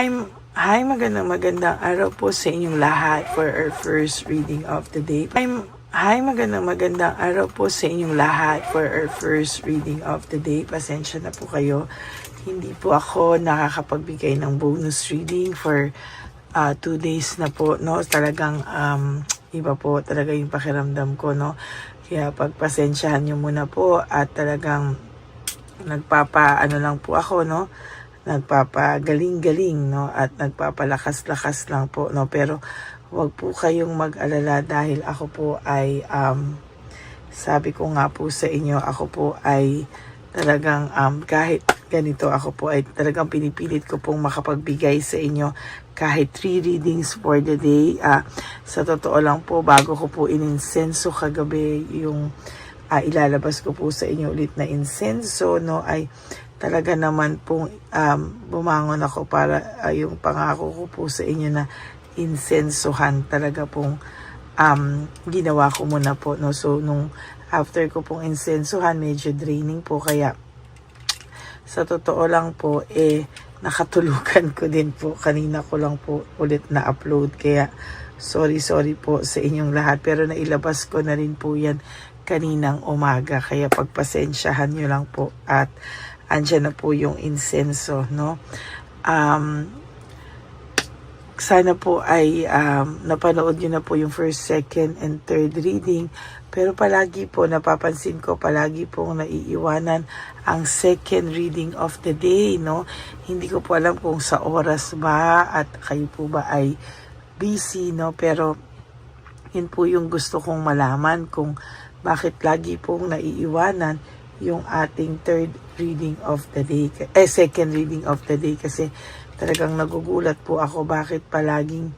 Hi, magandang araw po sa inyong lahat for our first reading of the day. Hi, magandang araw po sa inyong lahat for our first reading of the day. Pasensya na po kayo. Hindi po ako nakakapagbigay ng bonus reading for 2 days na po, no? Talagang iba po talaga yung pakiramdam ko, no? Kaya pagpasensyahan nyo muna po at talagang nagpapaano lang po ako, no? Nagpapagaling-galing, no, at nagpapalakas-lakas lang po, no, pero wag po kayong mag-alala dahil ako po ay sabi ko nga po sa inyo, ako po ay talagang kahit ganito, ako po ay talagang pinipilit ko pong makapagbigay sa inyo kahit 3 readings for the day. Sa totoo lang po, bago ko po ininsenso kagabi yung ilalabas ko po sa inyo ulit na insenso, no, ay talaga naman pong bumangon ako para yung pangako ko po sa inyo na insensohan talaga pong ginawa ko muna po, no. So nung after ko pong insensohan, medyo draining po, kaya sa totoo lang po nakatulugan ko din po, kanina ko lang po ulit na upload, kaya sorry po sa inyong lahat, pero nailabas ko na rin po yan kaninang umaga, kaya pagpasensyahan nyo lang po at andyan na po yung insenso, no? Sana po ay napanood nyo na po yung first, second, and third reading. Pero palagi po, napapansin ko, palagi po naiiwanan ang second reading of the day, no? Hindi ko po alam kung sa oras ba at kayo po ba ay busy, no? Pero yun po yung gusto kong malaman, kung bakit lagi pong naiiwanan yung ating third reading of the day, second reading of the day, kasi talagang nagugulat po ako bakit palaging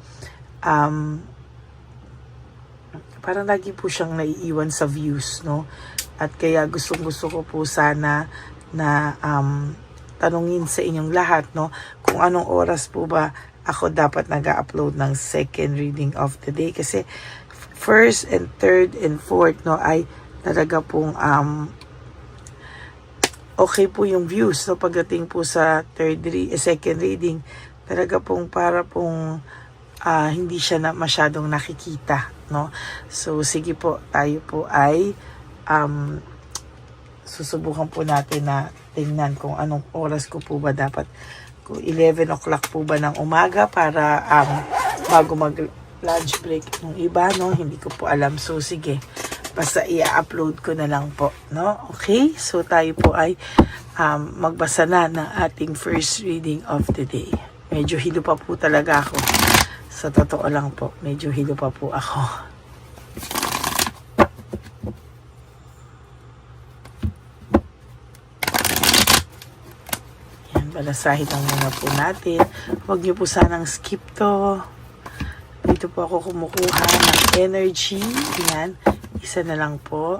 parang lagi po siyang naiiwan sa views, no? At kaya gusto ko po sana na tanungin sa inyong lahat, no, kung anong oras po ba ako dapat nag-upload ng second reading of the day, kasi first and third and fourth, no, ay talaga pong okay po yung views, no. Pagdating po sa second reading, talaga pong para pong hindi siya na masyadong nakikita, no. So sige po, tayo po ay susubukan po natin na tingnan kung anong oras ko po ba dapat, kung 11 o'clock po ba ng umaga para bago mag lunch break ng iba, no. Hindi ko po alam, so sige, basta i-upload ko na lang po, no? Okay? So tayo po ay magbasa na ng ating first reading of the day. Medyo hilo pa po talaga ako. Sa totoo lang po, medyo hilo pa po ako. Yan, balasahin lang muna po natin. Huwag niyo po sanang skip to. Dito po ako kumukuha ng energy. Yan. Isa na lang po.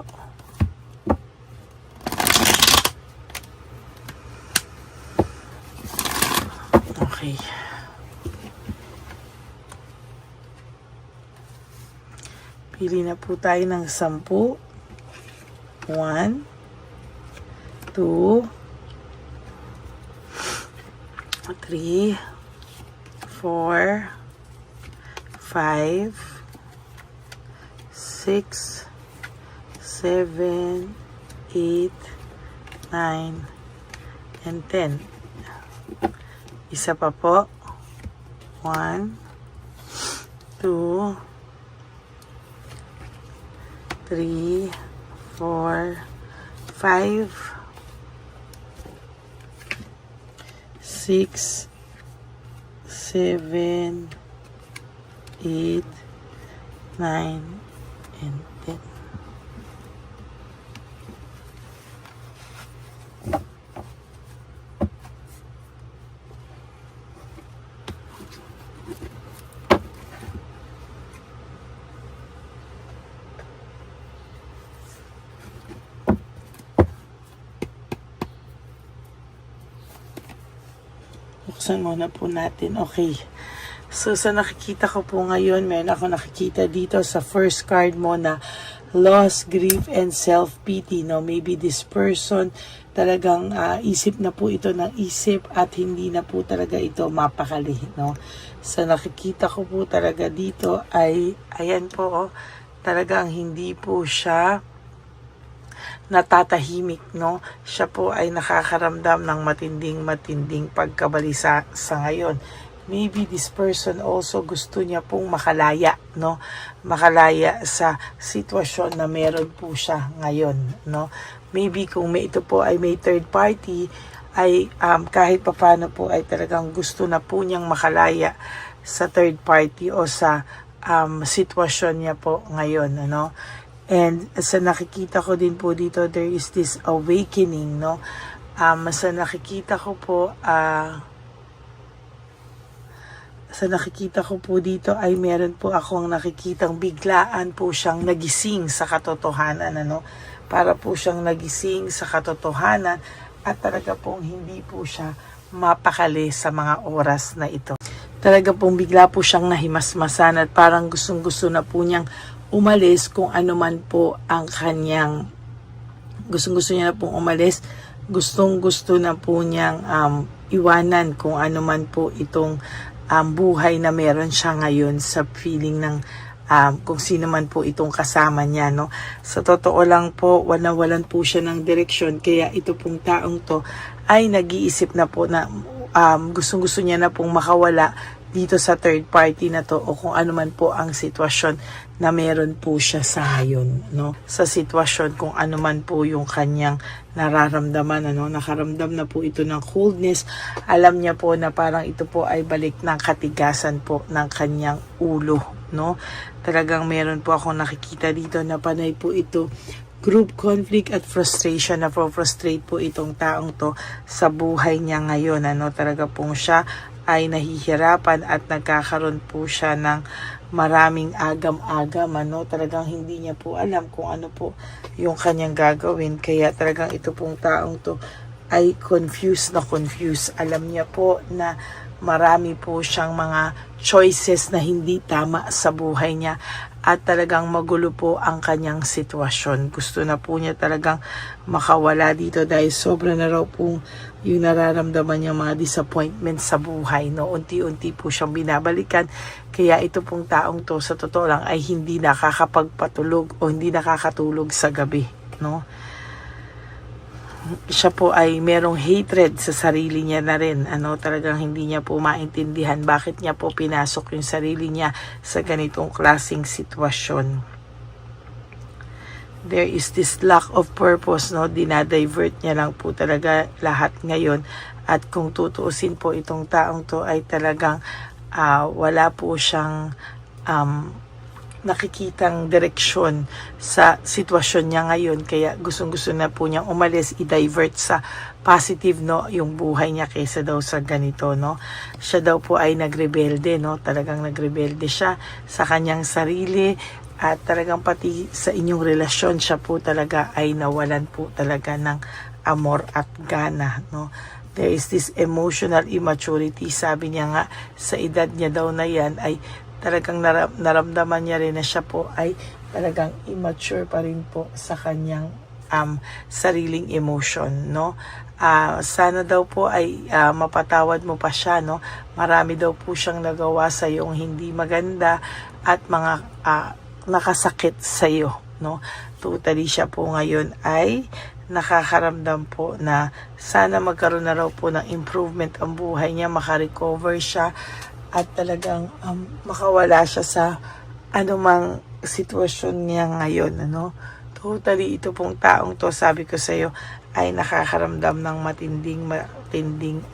Okay. Pili na po tayo ng 10. 1, 2, 3, 4, 5, 6, 7, 8, 9, and 10. Isa pa po. 1, 2, 3, 4, 5, 6, 7, 8, 9, and 10. Buksan muna po natin. Okay. So, sa nakikita ko po ngayon, meron ako nakikita dito sa first card mo na loss, grief, and self-pity, no? Maybe this person talagang isip na po ito ng isip at hindi na po talaga ito mapakali, no? Sa nakikita ko po talaga dito ay, ayan po, talagang hindi po siya natatahimik, no? Siya po ay nakakaramdam ng matinding pagkabalisa sa ngayon. Maybe this person also gusto niya pong makalaya, no? Makalaya sa sitwasyon na meron po siya ngayon, no? Maybe kung ito po ay may third party, ay kahit papano po ay talagang gusto na po niyang makalaya sa third party o sa sitwasyon niya po ngayon, ano? And sa nakikita ko din po dito, there is this awakening, no? Sa nakikita ko po, sa nakikita ko po dito ay meron po akong nakikitang biglaan po siyang nagising sa katotohanan, ano? Para po siyang nagising sa katotohanan at talaga pong hindi po siya mapakali sa mga oras na ito. Talaga pong bigla po siyang nahimasmasan at parang gustong-gusto na po niyang umalis kung ano man po ang kanyang gustong-gusto niya na pong umalis, gustong-gusto na po niyang iwanan kung ano man po itong buhay na meron siya ngayon sa feeling ng kung sino man po itong kasama niya, no? Sa totoo lang po, walang po siya ng direksyon, kaya ito pong taong to ay nag-iisip na po na gustong-gusto niya na pong makawala dito sa third party na to o kung ano man po ang sitwasyon na meron po siya sa ngayon, no? Sa sitwasyon kung ano man po yung kanyang nararamdaman, ano? Nakaramdam na po ito ng coldness. Alam niya po na parang ito po ay balik ng katigasan po ng kanyang ulo, no? Talagang meron po akong nakikita dito na panay po ito group conflict at frustration, na frustrate po itong taong to sa buhay niya ngayon, ano? Talaga pong siya ay nahihirapan at nagkakaroon po siya ng maraming agam-agam, ano? Talagang hindi niya po alam kung ano po yung kanyang gagawin, kaya talagang ito pong taong to ay confused. Alam niya po na marami po siyang mga choices na hindi tama sa buhay niya at talagang magulo po ang kanyang sitwasyon. Gusto na po niya talagang makawala dito dahil sobra na raw po yung nararamdaman niya mga disappointment sa buhay, no? Unti-unti po siyang binabalikan, kaya ito pong taong to sa totoo lang ay hindi nakakapagpatulog o hindi nakakatulog sa gabi, no? Siya po ay merong hatred sa sarili niya na rin, ano? Talagang hindi niya po maintindihan bakit niya po pinasok yung sarili niya sa ganitong klaseng sitwasyon. There is this lack of purpose, no? Dinadivert niya lang po talaga lahat ngayon, at kung tutuusin po itong taong to ay talagang wala po siyang nakikitang direksyon sa sitwasyon niya ngayon, kaya gustong-gusto na po niyang umalis, i-divert sa positive, no, yung buhay niya kaysa daw sa ganito, no? Siya daw po ay nagrebelde, no? Talagang nagrebelde siya sa kanyang sarili at talagang pati sa inyong relasyon siya po talaga ay nawalan po talaga ng amor at gana, no? There is this emotional immaturity. Sabi niya nga sa edad niya daw na yan ay talagang naramdaman niya rin na siya po ay talagang immature pa rin po sa kanyang sariling emotion, no? Sana daw po ay mapatawad mo pa siya, no? Marami daw po siyang nagawa sa iyong hindi maganda at mga nakasakit sa iyo, no? Totally siya po ngayon ay nakakaramdam po na sana magkaroon na raw po ng improvement ang buhay niya, makarecover siya at talagang makawala siya sa anumang sitwasyon niya ngayon, ano? Totally ito pong taong to, sabi ko sa iyo, ay nakakaramdam ng matinding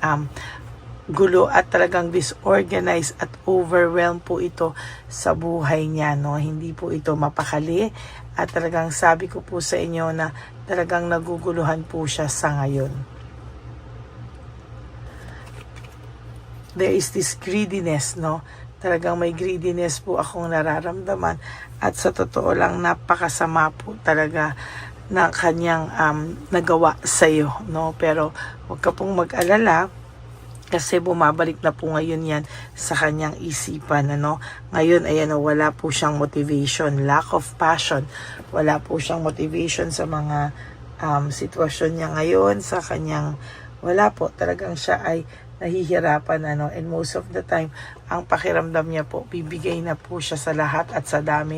gulo at talagang disorganized at overwhelmed po ito sa buhay niya, no? Hindi po ito mapakali at talagang sabi ko po sa inyo na talagang naguguluhan po siya sa ngayon. There is this greediness, no? Talagang may greediness po akong nararamdaman at sa totoo lang napakasama po talaga ng kanyang nagawa sa iyo, no? Pero huwag ka pong mag-alala Kasi bumabalik na po ngayon yan sa kanyang isipan, ano. Ngayon, ayan, wala po siyang motivation, lack of passion. Wala po siyang motivation sa mga sitwasyon niya ngayon, sa kanyang, wala po. Talagang siya ay nahihirapan, ano. And most of the time, ang pakiramdam niya po, bibigay na po siya sa lahat at sa dami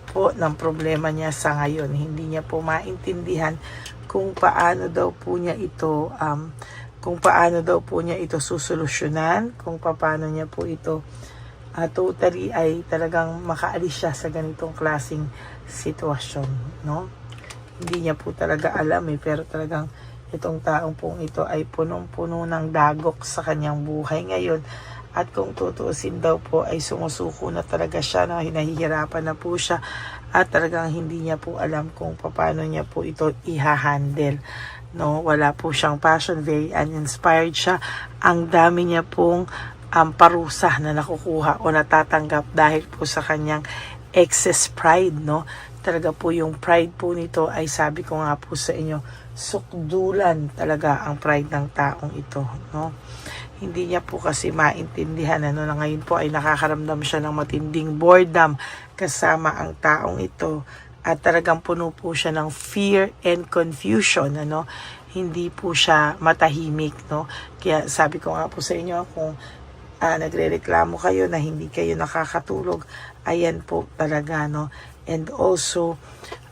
po ng problema niya sa ngayon. Hindi niya po maintindihan kung paano daw po niya ito susolusyonan, kung paano niya po ito totally ay talagang makaalis siya sa ganitong klaseng sitwasyon, no? Hindi niya po talaga alam pero talagang itong taong pong ito ay punong-puno ng dagok sa kanyang buhay ngayon. At kung tutuusin daw po ay sumusuko na talaga siya, na hinahihirapan na po siya at talagang hindi niya po alam kung paano niya po ito ihahandle. No, wala po siyang passion, very uninspired siya. Ang dami niya pong parusa na nakukuha o natatanggap dahil po sa kanyang excess pride, no? Talaga po yung pride po nito ay, sabi ko nga po sa inyo, sukdulan talaga ang pride ng taong ito, no? Hindi niya po kasi maintindihan, ano, na ngayon po ay nakakaramdam siya ng matinding boredom kasama ang taong ito. At talagang puno po siya ng fear and confusion, ano. Hindi po siya matahimik, no. Kaya sabi ko nga po sa inyo, kung nagrereklamo kayo na hindi kayo nakakatulog, ayan po talaga, no. And also,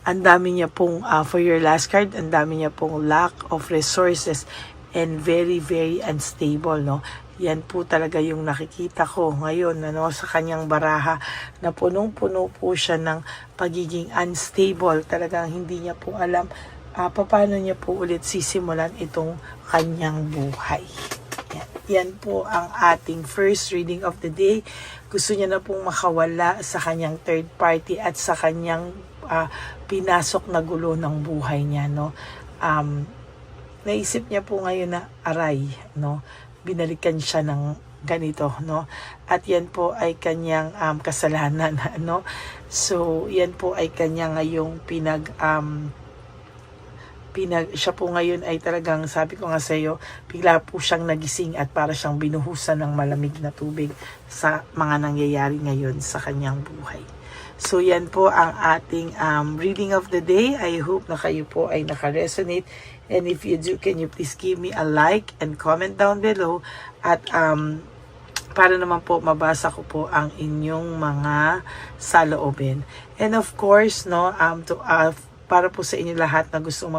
ang dami niya pong, for your last card, ang dami niya pong lack of resources and very, very unstable, no. Yan po talaga yung nakikita ko ngayon, ano, sa kanyang baraha, na punong-puno po siya ng pagiging unstable. Talagang hindi niya po alam paano niya po ulit sisimulan itong kanyang buhay. Yan po ang ating first reading of the day. Gusto niya na pong makawala sa kanyang third party at sa kanyang pinasok na gulo ng buhay niya, no. Naisip niya po ngayon na aray, no, binalikan siya ng ganito, no. At yan po ay kanyang kasalanan, no. So yan po ay kanya ngayong siya po ngayon ay talagang, sabi ko nga sa iyo, bigla po siyang nagising at para siyang binuhusan ng malamig na tubig sa mga nangyayari ngayon sa kanyang buhay. So yan po ang ating reading of the day. I hope na kayo po ay naka-resonate. And if you do, can you please give me a like and comment down below. At para naman po mabasa ko po ang inyong mga saloobin. And of course, no, para po sa inyo lahat na gusto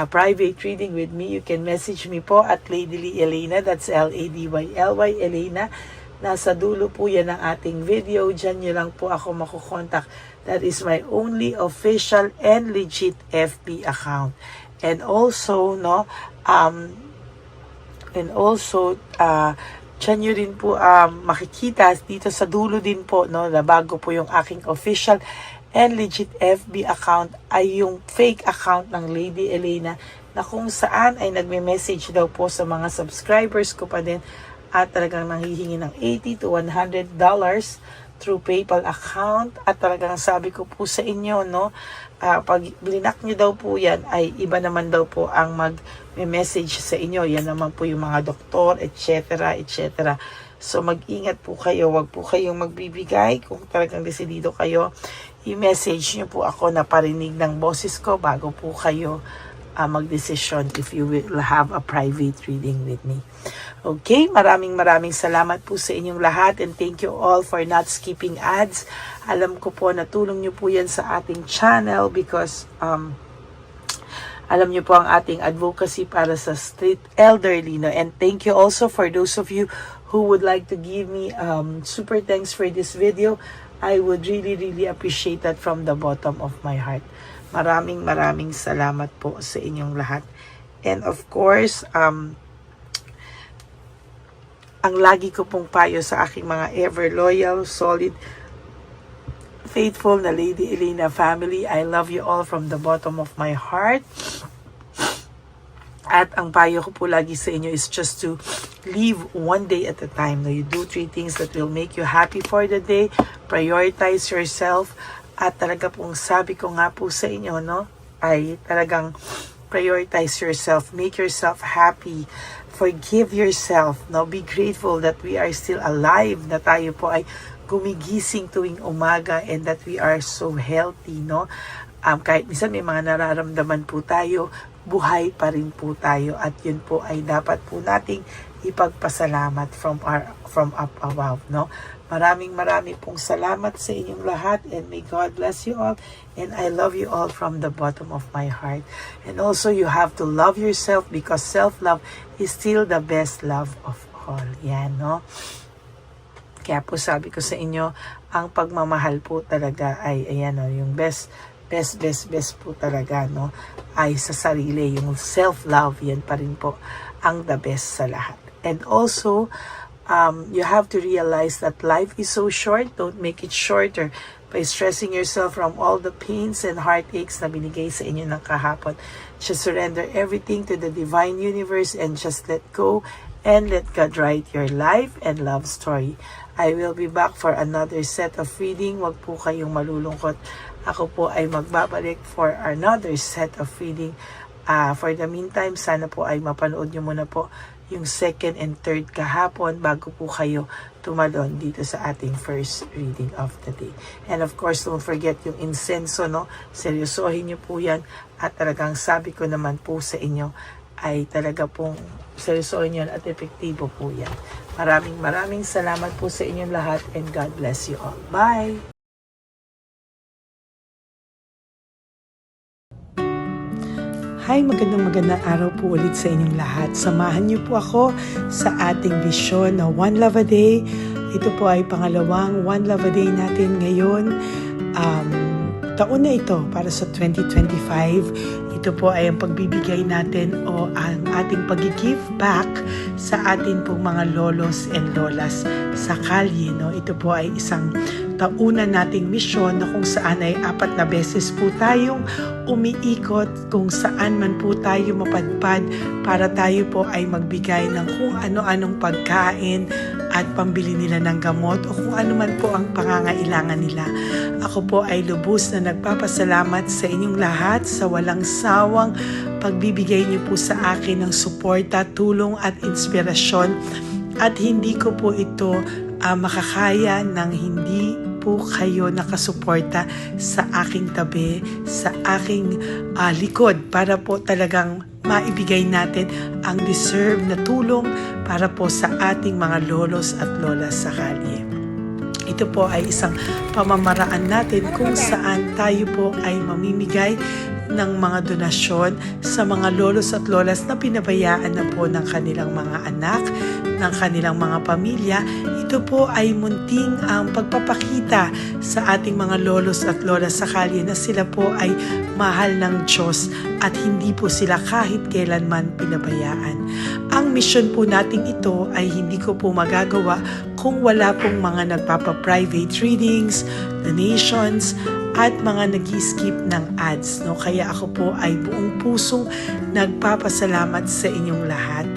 private reading with me, you can message me po at Ladyly Elena. That's LADYLY Elena. Nasa dulo po yan ng ating video. Diyan nyo lang po ako makukontak. That is my only official and legit FB account. And also, no, dyan nyo rin po makikita dito sa dulo din po, no, na bago po yung aking official and legit FB account ay yung fake account ng Lady Elena, na kung saan ay nagme-message daw po sa mga subscribers ko pa din at talagang nanghihingi ng $80 to $100 through PayPal account. At talagang sabi ko po sa inyo, no, pag blinak nyo daw po yan, ay iba naman daw po ang mag-message sa inyo. Yan naman po yung mga doktor, etc. etc. So mag-ingat po kayo, wag po kayong magbibigay. Kung talagang desidido kayo, i-message nyo po ako na parinig ng boses ko bago po kayo mag-decision if you will have a private reading with me. Okay, maraming salamat po sa inyong lahat, and thank you all for not skipping ads. Alam ko po na tulong nyo po yan sa ating channel because alam nyo po ang ating advocacy para sa street elderly, no? And thank you also for those of you who would like to give me super thanks for this video. I would really appreciate that from the bottom of my heart. Maraming salamat po sa inyong lahat. And of course, ang lagi ko pong payo sa aking mga ever loyal, solid, faithful na Lady Elena family, I love you all from the bottom of my heart. At ang payo ko po lagi sa inyo is just to live one day at a time. No, you do 3 things that will make you happy for the day. Prioritize yourself. At talaga pong sabi ko nga po sa inyo, no, ay talagang prioritize yourself. Make yourself happy. Forgive yourself, no? Be grateful that we are still alive, na tayo po ay gumigising tuwing umaga, and that we are so healthy, no? Kahit minsan may mga nararamdaman po tayo, buhay pa rin po tayo, at yun po ay dapat po nating ipagpasalamat from up above, no? Maraming pong salamat sa inyong lahat, and may God bless you all, and I love you all from the bottom of my heart. And also, you have to love yourself, because self-love is still the best love of all. Yan, no? Kaya po sabi ko sa inyo, ang pagmamahal po talaga ay, ayan, no, yung best po talaga, no, ay sa sarili. Yung self-love, yan pa rin po ang the best sa lahat. And also, you have to realize that life is so short. Don't make it shorter by stressing yourself from all the pains and heartaches na binigay sa inyo ng kahapon. Just surrender everything to the divine universe and just let go and let God write your life and love story. I will be back for another set of reading. Wag po kayong malulungkot. Ako po ay magbabalik for another set of reading. For the meantime, sana po ay mapanood nyo muna po yung second and third kahapon bago po kayo tumalon dito sa ating first reading of the day. And of course, don't forget yung insenso, no? Seryosohin nyo po yan, at talagang sabi ko naman po sa inyo ay talaga pong seryosohin yan at epektibo po yan. Maraming salamat po sa inyong lahat, and God bless you all. Bye! Hi, magandang araw po ulit sa inyong lahat. Samahan niyo po ako sa ating vision na One Love a Day. Ito po ay pangalawang One Love a Day natin ngayon. Taon na ito para sa 2025. Ito po ay ang pagbibigay natin o ang ating pag-give back sa atin pong mga lolos and lolas sa kalye. No? Ito po ay isang taunan nating misyon na kung saan ay 4 na beses po tayong umiikot kung saan man po tayo mapadpad para tayo po ay magbigay ng kung ano-anong pagkain at pambili nila ng gamot o kung ano man po ang pangangailangan nila. Ako po ay lubos na nagpapasalamat sa inyong lahat sa walang sawang pagbibigay niyo po sa akin ng suporta, tulong at inspirasyon, at hindi ko po ito makakaya ng hindi po kayo nakasuporta sa aking tabi, sa aking likod, para po talagang maibigay natin ang deserve na tulong para po sa ating mga lolos at lolas sa kalye. Ito po ay isang pamamaraan natin kung saan tayo po ay mamimigay ng mga donasyon sa mga lolos at lolas na pinabayaan na po ng kanilang mga anak, ng kanilang mga pamilya. Ito po ay munting ang pagpapakita sa ating mga lolos at lolas sa kalye na sila po ay mahal ng Diyos at hindi po sila kahit kailanman pinabayaan. Ang mission po nating ito ay hindi ko po magagawa kung wala pong mga nagpapa-private readings, donations, at mga nag-skip ng ads. No? Kaya ako po ay buong pusong nagpapasalamat sa inyong lahat.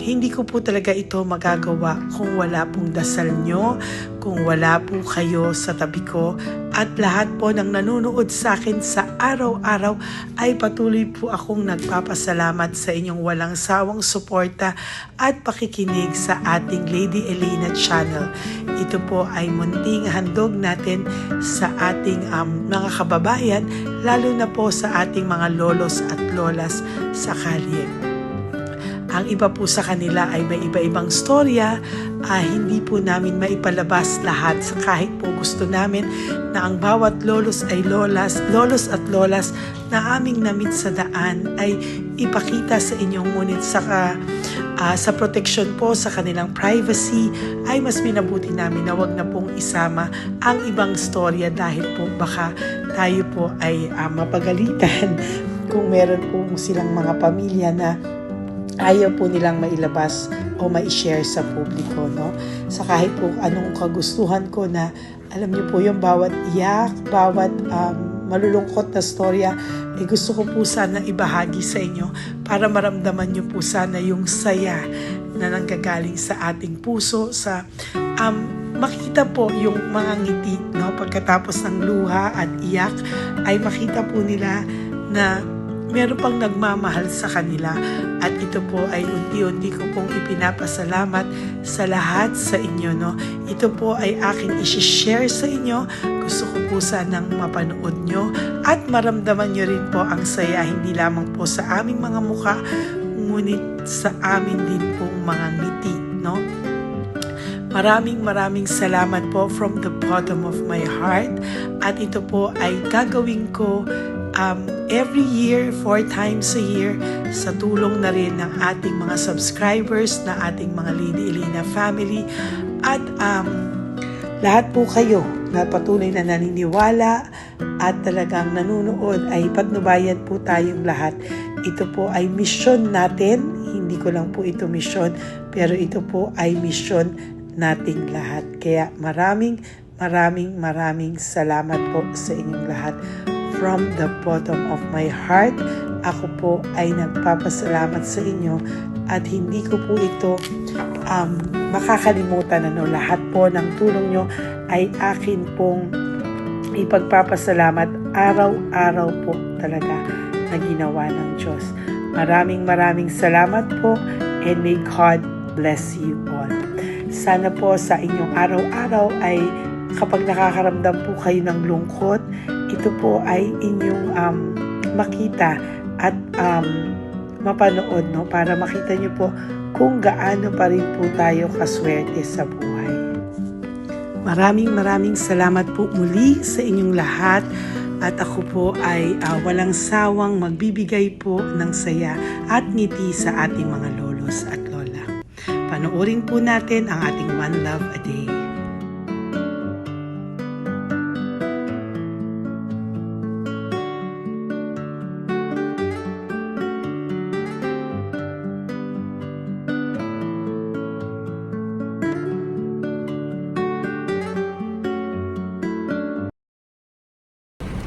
Hindi ko po talaga ito magagawa kung wala pong dasal nyo, kung wala po kayo sa tabi ko, at lahat po ng nanonood sa akin sa araw-araw ay patuloy po akong nagpapasalamat sa inyong walang sawang suporta at pakikinig sa ating Lady Elena channel. Ito po ay munting handog natin sa ating mga kababayan, lalo na po sa ating mga lolos at lolas sa kalye. Ang iba po sa kanila ay may iba-ibang storya, hindi po namin maipalabas lahat kahit po gusto namin na ang bawat lolos ay lolos at lolas na aming namit sa daan ay ipakita sa inyo, ngunit sa protection po sa kanilang privacy ay mas minabuti namin na wag na pong isama ang ibang storya dahil po baka tayo po ay mapagalitan kung meron po silang mga pamilya na ayaw po nilang mailabas o ma-share sa publiko, no? Sa kahit po anong kagustuhan ko na, alam niyo po yung bawat iyak, bawat malulungkot na storya, gusto ko po sana ibahagi sa inyo para maramdaman niyo po sana yung saya na nanggagaling sa ating puso, sa makita po yung mga ngiti, no? Pagkatapos ng luha at iyak ay makita po nila na meron pang nagmamahal sa kanila. At ito po ay unti-unti ko pong ipinapasalamat sa lahat sa inyo, no. Ito po ay aking i-share sa inyo. Gusto ko po sanang mapanood nyo at maramdaman nyo rin po ang saya, hindi lamang po sa aming mga mukha, ngunit sa amin din pong mga ngiti, no. Maraming salamat po from the bottom of my heart. At ito po ay gagawin ko every year, 4 times a year, sa tulong na rin ng ating mga subscribers, na ating mga Lady Elena family. At lahat po kayo na patuloy na naniniwala at talagang nanunood, ay patnubayan po tayong lahat. Ito po ay mission natin. Hindi ko lang po ito mission, pero ito po ay mission nating lahat. Kaya maraming salamat po sa inyong lahat. From the bottom of my heart, ako po ay nagpapasalamat sa inyo at hindi ko po ito makakalimutan. Lahat po ng tulong nyo ay akin pong ipagpapasalamat araw-araw po talaga na ginawa ng Diyos. Maraming salamat po, and may God bless you all. Sana po sa inyong araw-araw ay kapag nakakaramdam po kayo ng lungkot, ito po ay inyong makita at mapanood, no? Para makita nyo po kung gaano pa rin po tayo kaswerte sa buhay. Maraming salamat po muli sa inyong lahat. At ako po ay walang sawang magbibigay po ng saya at ngiti sa ating mga lolos at lola. Panoorin po natin ang ating One Love a Day.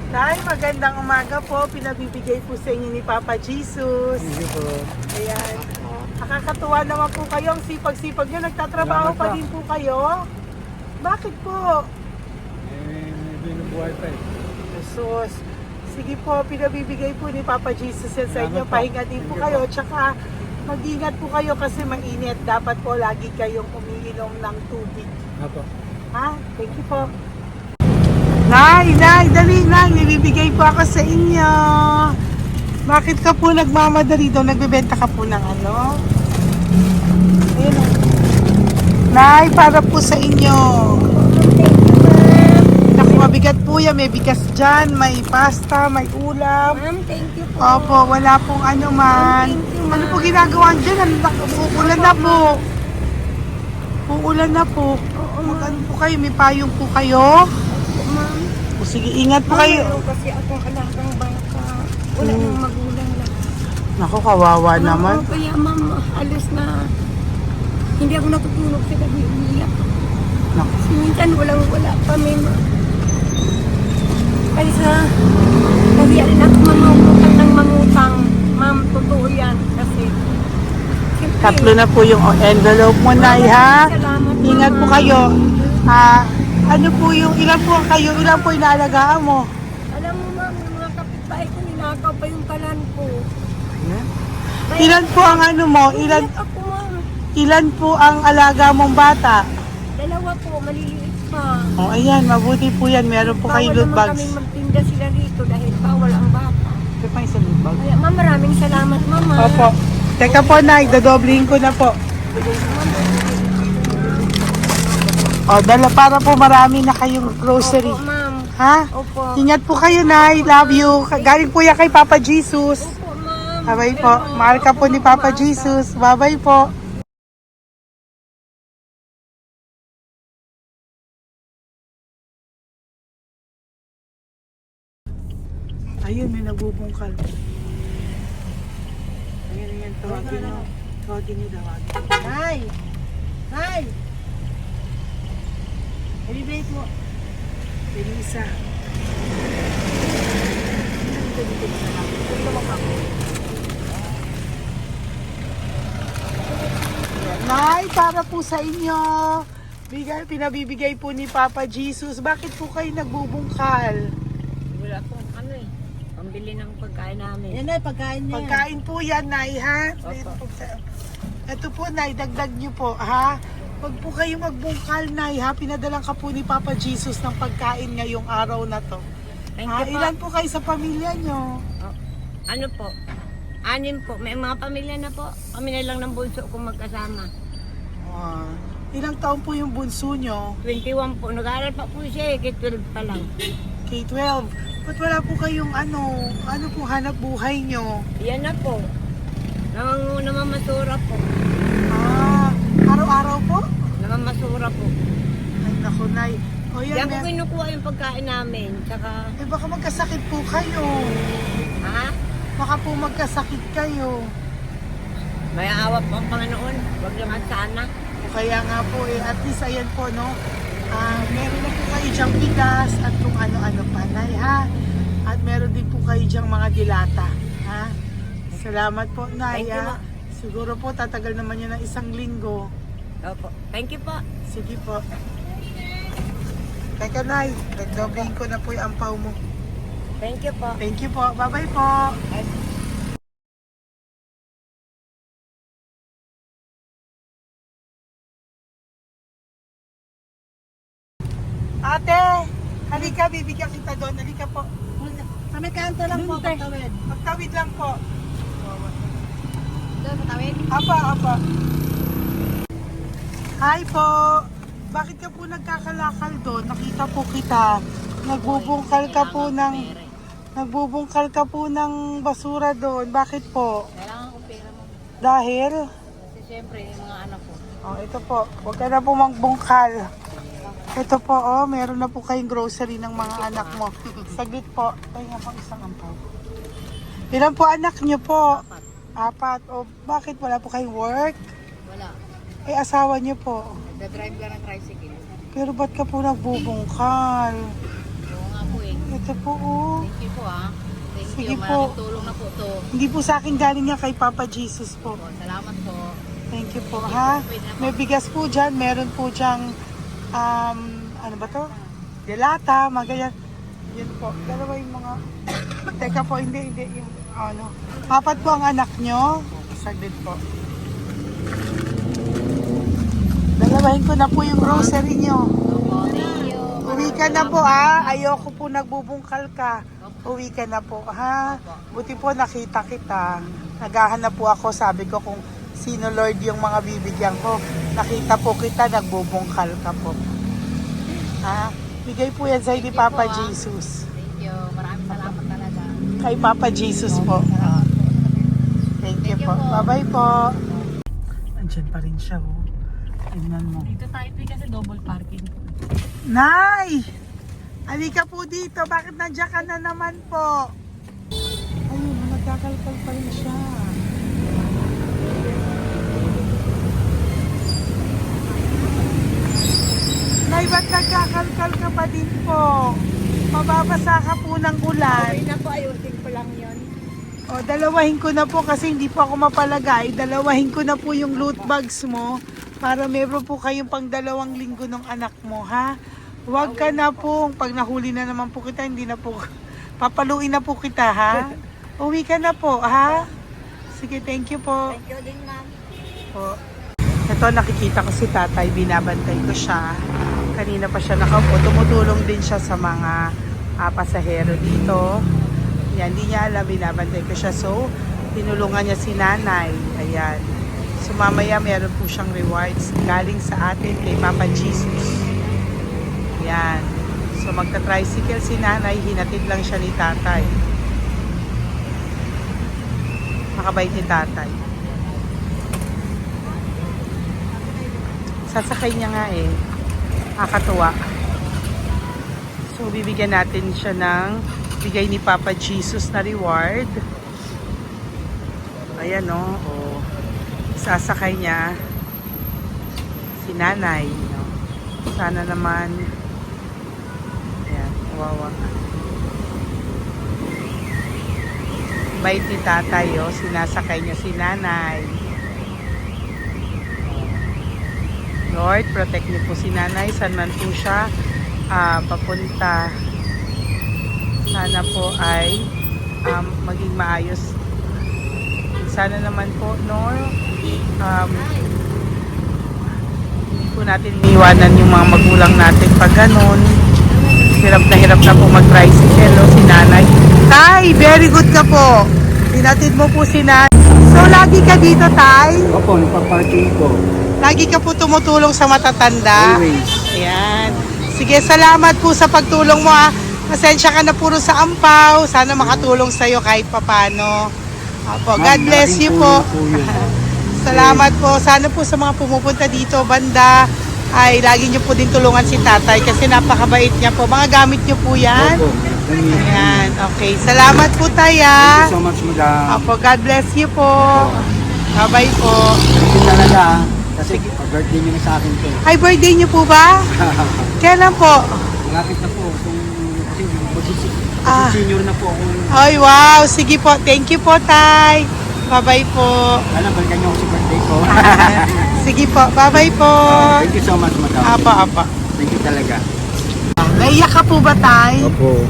Tay, magandang umaga po. Pinabibigay po sa inyo ni Papa Jesus. Thank you po. Ayan. Nakakatuwa naman po kayo. Ang sipag-sipag nyo. Nagtatrabaho pa din po kayo. Bakit po? May binubuhay pa eh. Jesus. Sige po, pinabibigay po ni Papa Jesus yan sa inyo. Pahinga din po kayo. Tsaka mag-ingat po kayo kasi mainit. Dapat po lagi kayong umiinom ng tubig. Apo. Ha? Thank you po. Nay, dali na. Nibibigay po ako sa inyo. Bakit ka po nagmamadali daw? Nagbebenta ka po ng ano? Ayun o. Nay, para po sa inyo. Naku, mabigat po yan. May bigas dyan, may pasta, may ulam. Ma'am, thank you po. Opo, wala pong ano man. Thank you, Ano ma'am. po ginagawa dyan? Uulan na po. Uulan na po. Mag-ano po kayo? May payong po kayo? Ma'am, O sige, ingat po kayo. meron kasi akong alagang bata. Wala nang magulang na. Naku, kawawa naman. Oo, kaya ma'am, halos na hindi ako natutulog sa gabi. Umiyak. Naku. Kasi minsan wala kami. Kaysa nahiya rin ako mangutang. Ma'am, totoo yan. Kasi siyempre, Tatlo na po yung envelope mo, Nay, ha? Salamat, Ingat po Mama. kayo. Ano po yung, ilan po kayo, ilan po inaalagaan mo? Alam mo ma'am, yung mga kapitbahay ko, ninakaw pa yung kalan ko. Ilan po ang ano mo? Umiyak ako ma'am. Ilan po ang alaga mong bata? Dalawa po, maliliit pa. O, ayan, mabuti po yan. Meron po kayong loot Bawal naman bags. kaming magtinda sila rito dahil bawal ang bata. Ito pa isang loot bag. Kaya ma'am, maraming salamat mama. Opo. Teka po, Nay, dodoblihin ko na po. O, dala para po marami na kayong grocery. Opo ma'am. Ha? Opo. Ingat po kayo, Nay. Love you. Galing po yan kay Papa Jesus. Opo ma'am. Bye-bye po. Mahal ka po ni Papa Jesus. Bye-bye po. Ayun, may nagbubungkal. Ayan, tawagin mo. Tawagin niyo, tawagin. Nay! Nay! Ibibigay po. Elisa. Nay, para po sa inyo. Pinabibigay po ni Papa Jesus. Bakit po kayo nagbubungkal? Wala akong ano eh. pambili ng pagkain namin. Yan na, pagkain niya. Pagkain po yan, Nay, ha? Ito po, Nay, dagdag nyo po, ha? Huwag po kayo magbungkal, Nay, ha? Pinadalang ka po ni Papa Jesus ng pagkain ngayong araw na to. Thank you po. Ilan po kayo sa pamilya nyo? Oh, ano po? 6 po. May mga pamilya na po. Kami na lang ng bunso kung magkasama. Ilang taon po yung bunso nyo? 21 po. Nag-aaral pa po siya eh. K-12 pa lang. K-12. Ba't wala po kayong ano po hanap buhay nyo? Yan na po. Namamasura po. Araw-araw po? Namamasura po. Ay, naku, Nay. O yan, Diyan po kinukuha yung pagkain namin. Tsaka, baka magkasakit po kayo. ha? Baka po magkasakit kayo. May awa po ang Panginoon. Huwag naman sana. O kaya nga po at least ayan po, no? Meron na po kayo diyang bigas at kung ano-ano pa, Nay, ha? At meron din po kayo diyang mga dilata, ha? Salamat po, Nay, Thank you, ha? ma. Siguro po tatagal naman yun ng 1 linggo. Opo. Thank you po. Sige po. Teka, Nay, nagdobling ko na po yung ampaw mo. Thank you po. Thank you po. Bye-bye po. Ate, halika, bibigyan kita doon. Halika po. Sa may kanto lang po, pagtawid. Magtawid lang po. Doon, patawid. Apa. Hi po. Bakit ka po nagkakalakal doon? Nakita po kita. Nagbubungkal ka po ng basura doon. Bakit po? Kailangan ko pera mo. Dahil? Kasi syempre, yung mga anak ko. Oh, ito po. Huwag ka na po magbungkal. Ito po, meron na po kayong grocery ng mga anak mo. Saglit po. Ay nga po, isang ampaw. Ilan po anak niyo po? 4. O, bakit wala po kayong work? Wala. Asawa niyo po. Nagda-drive lang ng tricycle. Pero ba't ka po nagbubungkal? Oo nga po eh. Ito po, oh. Thank you po ah. Thank Sige you. po. Malaking tulong na po to. Hindi po sa akin galing yan kay Papa Jesus po. Salamat po. Thank you po, ha? May bigas po dyan. Meron po dyang, ano ba to? Delata, mga ganyan. Yan po. Dalawa yung mga... Teka po, hindi. Yung, 4 po ang anak nyo. Saglit po. Dalawahin ko na po yung grocery nyo. Thank you. Uwi ka na po, ha? Ayoko po nagbubungkal ka. Uwi ka na po, ha? Buti po nakita kita. Naghahanap po ako, sabi ko kung sino Lord yung mga bibigyan ko. Nakita po kita, nagbubungkal ka po. Ha? Bigay po yan sa'yo ni Papa Jesus. Thank you. Maraming salamat talaga. Kay Papa Jesus po. Thank you po. Bye-bye po. Andyan pa rin siya, oh. Tingnan mo. Dito tayo kasi double parking. Nay! Halika po dito. Bakit nandiyan ka na naman po? Ayun, nagkakalkal pa rin siya. Nay, ba't nagkakalkal ka pa din po? Mababasa ka po ng ulan. Okay na po. Ayusin ko lang yun. O, dalawahin ko na po kasi hindi po ako mapalagay. Dalawahin ko na po yung loot bags mo para meron po kayong pang 2 linggo ng anak mo, ha? Huwag ka na po. Pag nahuli na naman po kita, hindi na po, papaluin na po kita, ha? Uwi ka na po, ha? Sige, thank you po. Thank you din, ma'am. Po. Ito, nakikita ko si tatay, binabantay ko siya. Kanina pa siya nakaupo. Tumutulong din siya sa mga pasahero dito. Yan, hindi niya alam, binabantay ko siya. So, tinulungan niya si nanay. Ayan. So, mamaya meron po siyang rewards galing sa atin kay Papa Jesus. Yan. So, magta-tricycle si nanay. Hinatid lang siya ni tatay. Makabait ni tatay. Sasakay niya nga eh. Nakakatuwa. So, bibigyan natin siya ng bigay ni Papa Jesus na reward. Ayan, no? O, sasakay niya si nanay. No? Sana naman ayan, wawa. Bait ni tatay, oh. Sinasakay niya si nanay. Lord, protect niyo po si nanay. Saan man po siya papunta. Sana po ay maging maayos. Sana naman po, no, hindi po natin iwanan yung mga magulang natin pag ganun. Hirap na po mag-tricycle, no, si nanay. Tay, very good ka po. Tinatid mo po si nanay. So, lagi ka dito, Tay? Opo, nagpa-parking ko. Lagi ka po tumutulong sa matatanda. Always. Ayan. Sige, salamat po sa pagtulong mo, ha. Pasensya ka na puro sa ampaw. Sana makatulong sa'yo kahit papano. Opo, God bless you po. Salamat po. Sana po sa mga pumupunta dito, banda, ay lagi niyo po din tulungan si tatay kasi napakabait niya po. Mga gamit niyo po yan. Opo. Ayan, okay. Salamat po, Taya. Thank you so much, madam. Opo, God bless you po. Bye-bye po. Thank you talaga. Kasi birthday niyo na sa akin to. Ay, birthday niyo po ba? Kailan po? Malapit na po. Ah. Senior na po ako. Ay, wow. Sige po. Thank you po, Tay. Bye-bye po. Sana balikan niyo ako sa birthday ko. Sige po. Bye-bye po. Thank you so much, madam. Apa. Thank you talaga. Naiyak ka po ba, Tay? Opo.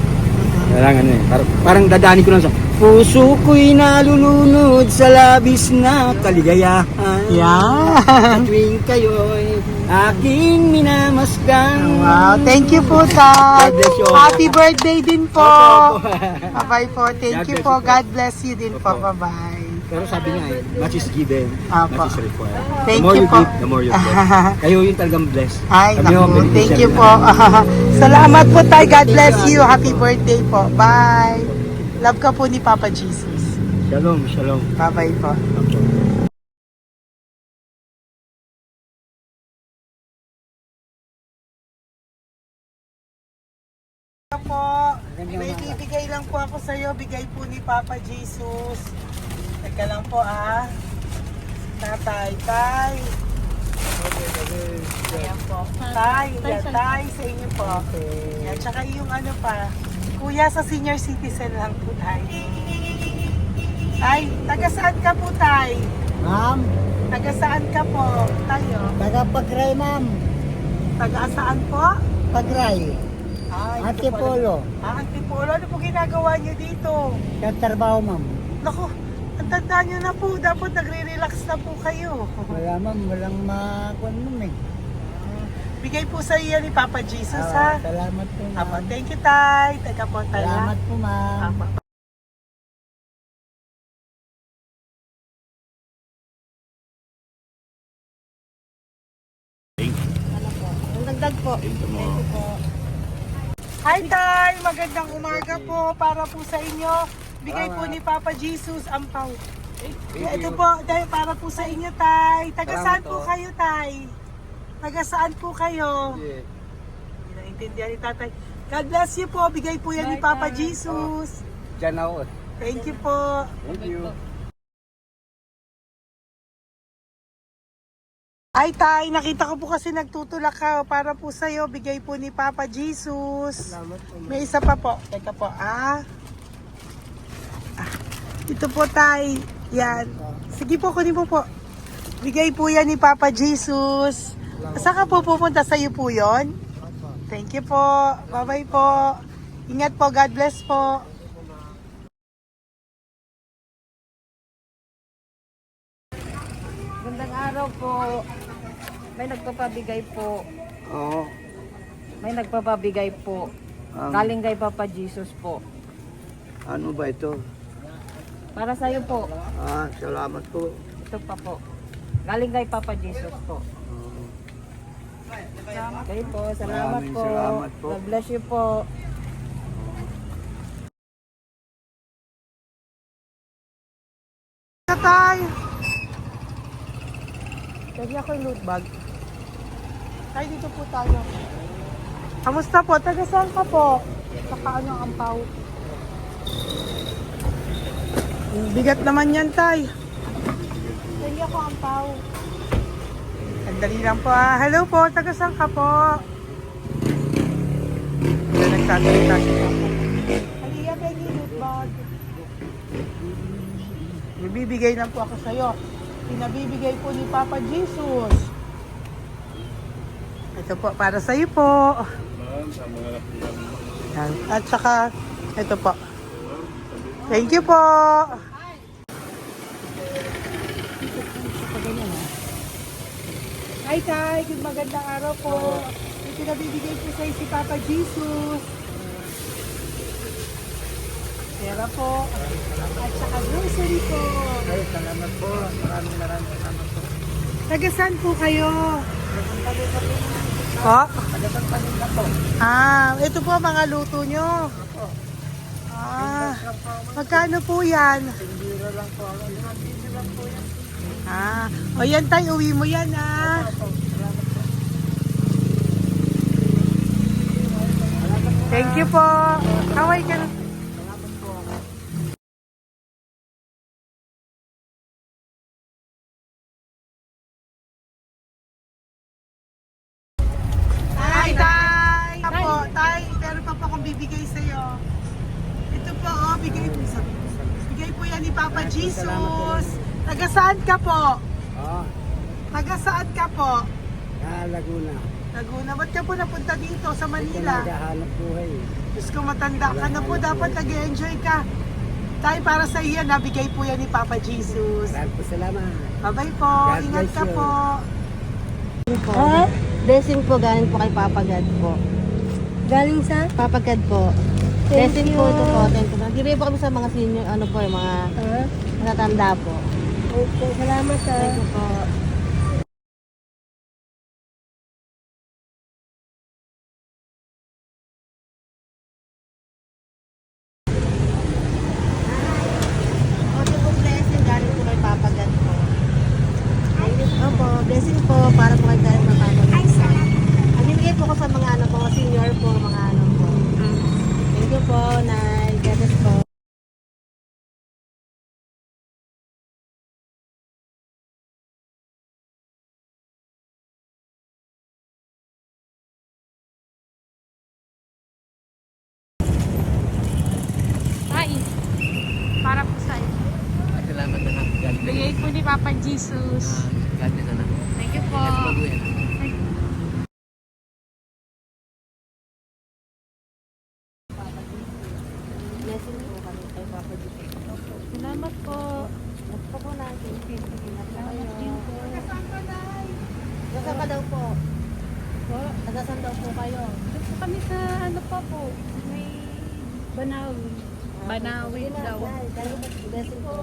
Kailangan eh. Parang dadaanin ko lang sa puso ko'y nalulunod sa labis na kaligayahan. Yeah. Sa tuwing kayo'y aking minamasdan. Wow. Thank you po, Tay. God bless you. Happy birthday din po. Opo. Bye-bye po. Thank God you bless po. you po. God bless you din po. Opo. Bye-bye. Pero sabi niya eh, much is given, Apo. much is required. Thank The more you you po. give, the more you get. Kayo yung talagang blessed. Ay, Kami naku. yung beneficiary Thank you na. po. Salamat po, Tay. God bless you. Happy birthday po. Bye. Love ka po ni Papa Jesus. Shalom, shalom. Bye-bye po. Po, may bibigay lang po ako sa iyo, bigay po ni Papa Jesus. Teka lang po Tatay, Tay. Ayan po. Tay, yan, Tay, sa inyo po. Yan, tsaka yung ano pa, Kuya sa senior citizen lang po, Tay. Tay, taga saan ka po, Tay? Ma'am, Taga saan ka po, tayo? taga-Pagray ma'am. Taga saan po? Pagray. Ay, Antipolo. Antipolo, ano po ginagawa niyo dito? Nagtrabaho ma'am. Naku, ang tanda nyo na po. Dapat nagre-relax na po kayo. Wala ma'am, walang makuan ma'am eh. Bigay po sa iyo ni Papa Jesus, ha? Salamat po ma'am. Apa, thank you, Tay. Teka po, Tay, ha? Salamat po ma'am. Apa. Dagdag po. Thank you po. Hi, Tay! Magandang umaga po para po sa inyo. Bigay po ni Papa Jesus ang pau. Ito po, Tay, para po sa inyo, Tay. Taga saan po kayo, Tay? Taga saan po kayo? Hindi naintindihan ni Tatay. God bless you po. Bigay po yan ni Papa Jesus. Diyan ako. Thank you po. Thank you. Ay, Tay, nakita ko po kasi nagtutulak ka para po sa'yo. Bigay po ni Papa Jesus. May isa pa po. Teka po, Ito po, Tay. Yan. Sige po, kunin mo po. Bigay po yan ni Papa Jesus. Saan ka po pupunta? Sa'yo po yon? Thank you po. Bye-bye po. Ingat po. God bless po. Gandang araw po. May nagpapabigay po. Oo. May nagpapabigay po. Galing kay Papa Jesus po. Ano ba ito? Para sa'yo po. Salamat po. Ito pa po. Galing kay Papa Jesus po. Okay po. Salamat Maraming po. salamat po. God bless you po. Tay! Pwede ako yung loot bag. Tay, dito po tayo. Kamusta po? Taga saan ka po? Saka ano ang ampaw? Bigat naman yan, Tay. Pwede ako ampaw. Sandali lang po, Hello po, taga saan ka po? Hindi nagsasalita si Papa. Halika, pwede yung loot bag. Bibigay na po ako sa'yo. Pinabibigay po ni Papa Jesus. Ito po, para sa'yo po. Yan. At saka, ito po. Thank you po. Hi, Tay. Good magandang araw po. May pinabibigay po sa'yo si Papa Jesus. Pera po. At saka grocery po. Ay, salamat po. Maraming salamat po. Taga saan po kayo? Po? Tagapagpalinda po. Ito po mga luto nyo. Magkano po yan? Biro lang po. Biro lang po yan. O yan tayo, uwi mo yan Thank you po. Kaway ka na. Hi, Tay! Tay, meron pa po akong bibigay sa'yo. Ito po, bigay po yan ni Papa Jesus. Taga saan ka po? Taga saan ka po? Laguna. Laguna. Ba't ka po napunta dito sa Manila? Naghahanap buhay. Diyos ko, matanda ka na po. Dapat nag-enjoy ka. Tay, para sa iyo, nabigay po yan ni Papa Jesus. Maraming po salamat. Bye-bye po. God Ingat bless ka you. po. Blessing po galing po kay Papa God po. Galing sa? Papa God po. Blessing po ito po. Thank you. Nagdiri po kami sa mga senior, ano po, yung mga matatanda po. Okay, salamat sa. Thank you po. Ito po blessing galing po kay Papa God po. Opo, blessing po para po kay galing ng Papa God. Ang binigay po ko sa mga ano po, senior po, mga ano po. Thank you po, Nay. God bless po. Ay, para po sa iyo. Salamat na lang. Bigay po ni Papa Jesus. God bless na. Thank you po. Blessing po kami kay Papa God. Salamat po. Gusto po natin. Salamat din po. Nasaan ka daw po? Nasaan daw po kayo? Dito kami sa ano pa po. May Banawi. Banawi Sige na, daw. Nay. Blessing po.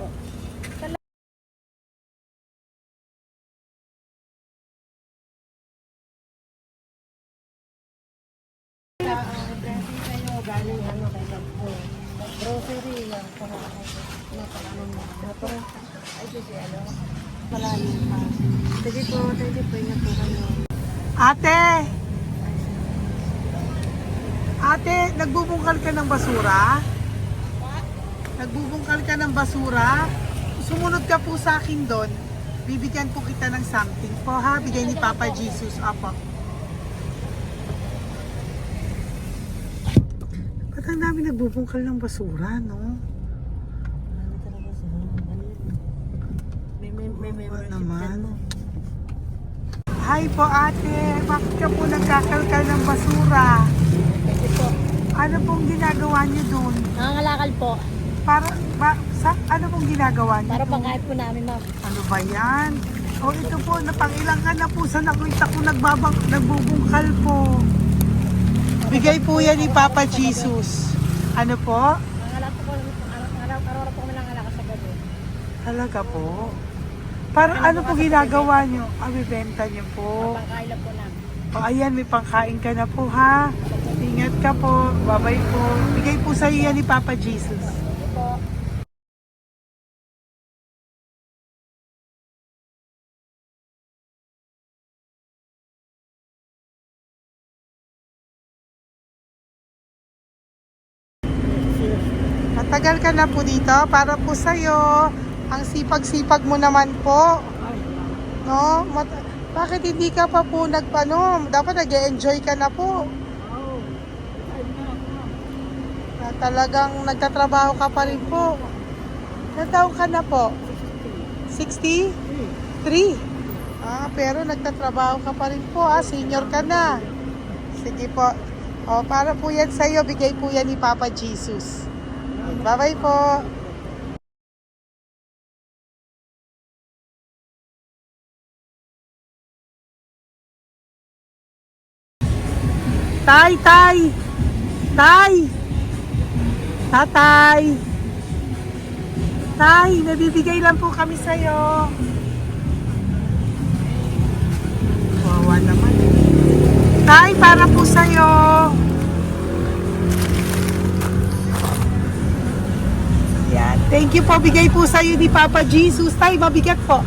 Blessing kayo. Galing ano kay God po. Grocery lang. Para ano mo. Ay, kasi ano. Malalim pa. Sige po. Thank you po. Ingat po kayo. Ate! Ate, nagbubungkal ka ng basura? Nagbubungkal ka ng basura? Sumunod ka po sa akin doon. Bibigyan po kita ng something po ha. Bigay ni Papa Jesus. Apo. Ba't ang dami nagbubungkal ng basura, no? Ano talaga sa ano yun? May Oo membership naman. dyan, no? Hi po ate, bakit ka po nagkakalkal ng basura? Kasi po, Ano pong ginagawa niyo doon? nangangalakal po. Ano pong ginagawa niyo? Para doon? pangkahit po namin, ma'am. Ano ba yan? O ito po, napangilang ka na po sa nakita ko nagbubungkal po. Bigay po yan ni Papa Jesus. Ano po? Nangangalakal po kami, araw-araw po kami nangangalakal sa gabi. Talaga po? Para ano po ginagawa niyo? Bibenta niyo po. Pangkain lang po namin. O ayan, may pangkain ka na po ha. Ingat ka po. Bye-bye po. Bigay po sa iyo yan ni Papa Jesus. Po. Matagal ka na po dito. Para po sa iyo. Ang sipag-sipag mo naman po. No? Bakit hindi ka pa po nagpano? Dapat nag-enjoy ka na po. Na talagang nagtatrabaho ka pa rin po. Ilang taon ka na po? 63? Pero nagtatrabaho ka pa rin po. Senior ka na. Sige po. Para po yan sa'yo. Bigay po yan ni Papa Jesus. Bye-bye po. Tay, tay! Tay! Tatay! Tay, may bibigay lang po kami sa'yo. Wawa naman. Tay, para po sa'yo. Yan. Thank you po. Bigay po sa'yo ni Papa Jesus. Tay, mabigat po.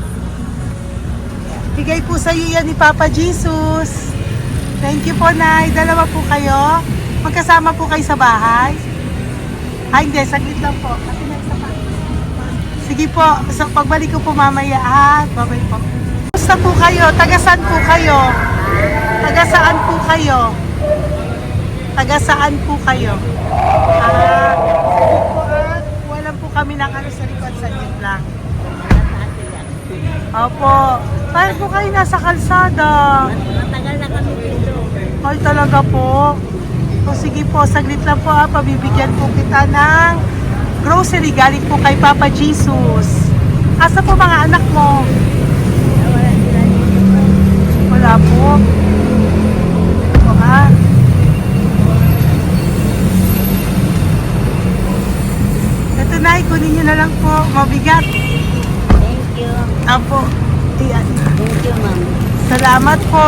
Yan. Bigay po sa'yo yan ni Papa Jesus. Thank you po, Nay. Dalawa po kayo. Magkasama po kayo sa bahay. Ay, hindi. Saglit lang po. Kasi may isa pa. Sige po. So, pagbalik ko po mamaya. Bye-bye po. Kumusta po kayo? Taga-saan po kayo? Taga-saan po kayo? Taga-saan po kayo? Saglit po wala po kami ng ano sa likod. Saglit lang. Opo. Paano po kayo nasa kalsada? Matagal na kami dito. Ay, talaga po. O sige po, saglit lang po pabibigyan po kita ng grocery galing po kay Papa Jesus. Asa po mga anak mo? Wala sila dito. Wala po. O ha? Ito na, kunin nyo na lang po. Mabigat. Thank you. Apo. Ayan. Thank you, ma'am. Salamat po.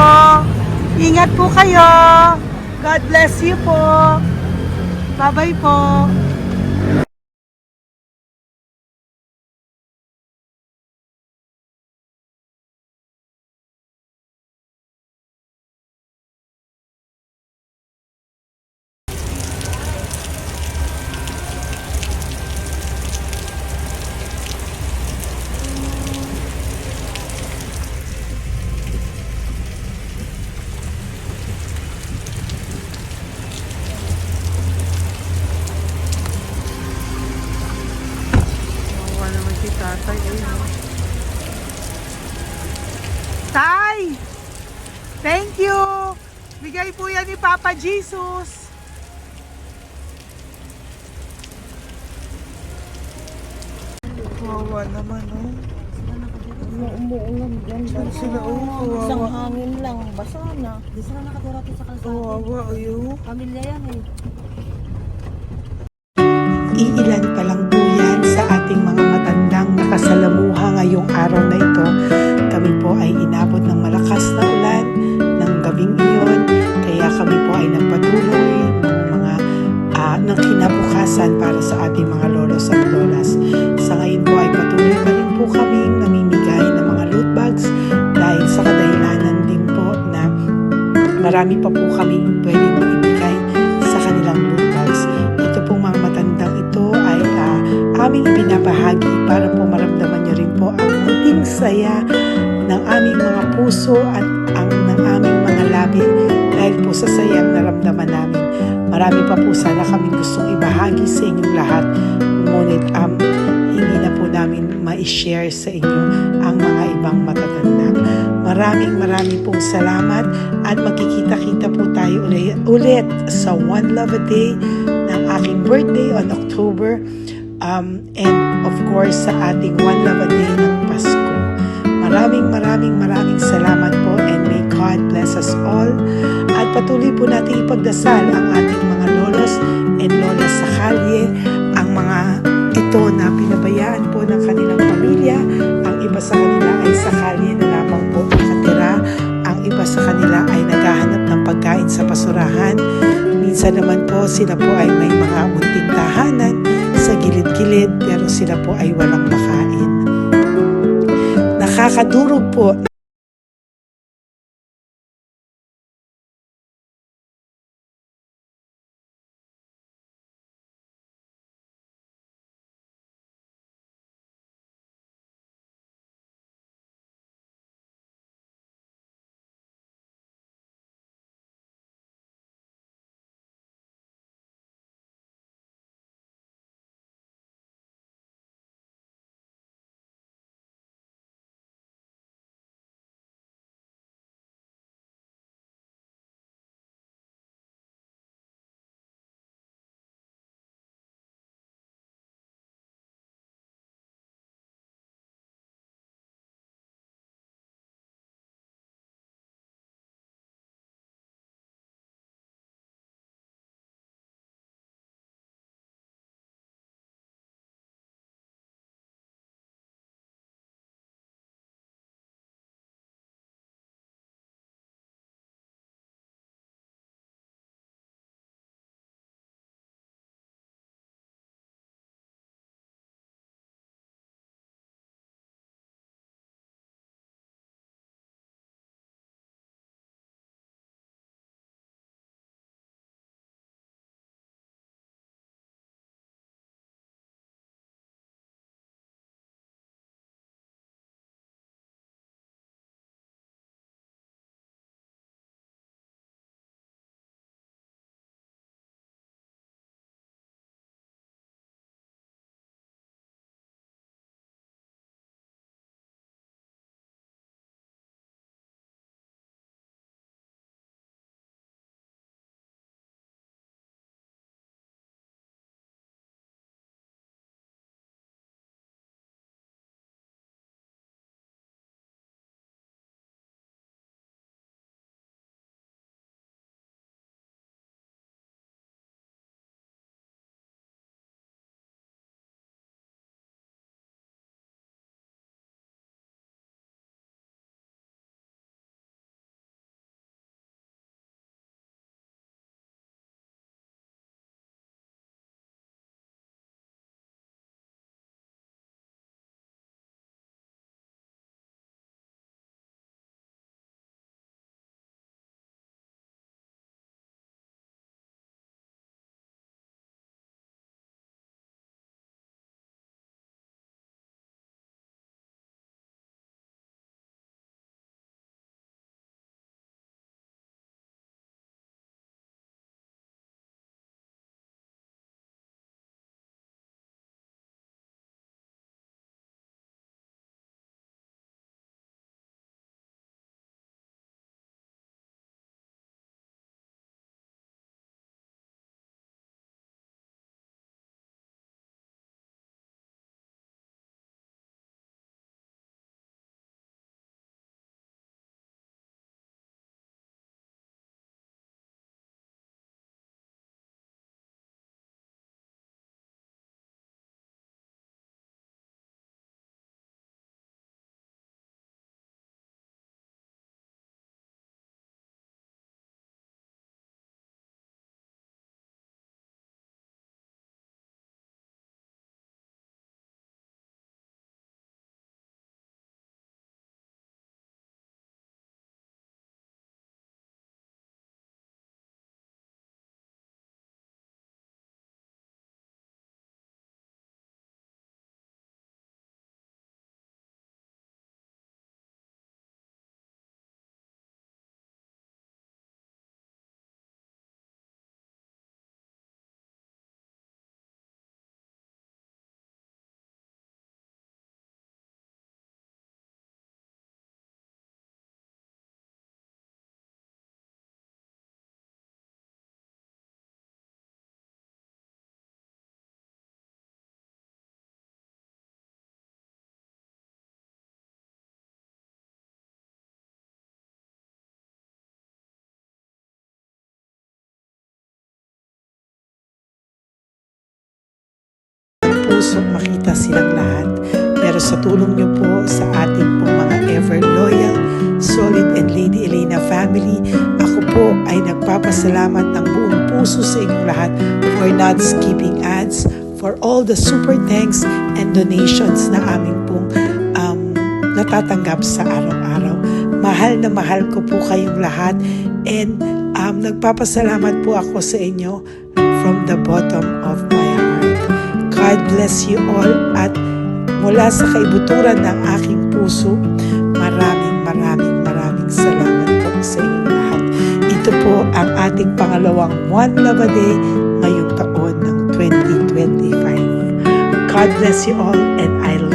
Ingat po kayo. God bless you po. Bye-bye po. Wala naman si tatay. Tay! Thank you! Bigay po yan ni Papa Jesus. Wawa naman, oh. Umuulan dyan. Saan sila, oh? Isang Wawa. hangin lang. Basa na. Di sila nakatira sa kalsada. Wawa, ayo. Pamilya yan eh. Iilan pa lang po yan sa ating mga matandang nakasalamuha ngayong araw na ito. Kami po ay inabot ng malakas na ulan ng gabing iyon. Kaya kami po ay nagpatuloy ng mga ng kinabukasan para sa ating mga lolos at lolas. Sa ngayon po ay patuloy pa rin po kaming namimigay ng mga loot bags dahil sa kadahilanan din po na marami pa po kaming pwedeng ibigay sa kanilang loot bags. Ito pong mga matandang ito ay aming ibinabahagi para po maramdaman nyo rin po ang munting saya ng aming mga puso at ng aming mga labi dahil po sa sayang naramdaman namin. Marami pa po sana kaming gustong ibahagi sa inyong lahat, ngunit hindi na po namin ma-share sa inyo ang mga ibang matatanda. Maraming pong salamat at magkikita-kita po tayo ulit sa One Love a Day ng aking birthday on October and of course sa ating One Love a Day ng Pasko. Maraming salamat po and may God bless us all. At patuloy po natin ipagdasal ang ating mga lolos and lolas sa kalye, ang mga ito na pinabayaan po ng kanilang pamilya. Ang iba sa kanila ay sa kalye na lamang po nakatira. Ang iba sa kanila ay naghahanap ng pagkain sa basurahan. Minsan naman po sila po ay may mga munting tahanan sa gilid-gilid pero sila po ay walang makain. Nakakadurog po puso makita silang lahat. Pero sa tulong niyo po sa ating pong mga ever loyal, solid and Lady Elena family, ako po ay nagpapasalamat ng buong puso sa inyong lahat for not skipping ads, for all the super thanks and donations na aming pong natatanggap sa araw-araw. Mahal na mahal ko po kayong lahat, and nagpapasalamat po ako sa inyo from the bottom of my heart. God bless you all, at mula sa kaibuturan ng aking puso, maraming salamat po sa inyong lahat. Ito po ang ating pangalawang One Love a Day ngayong taon ng 2025. God bless you all, and I love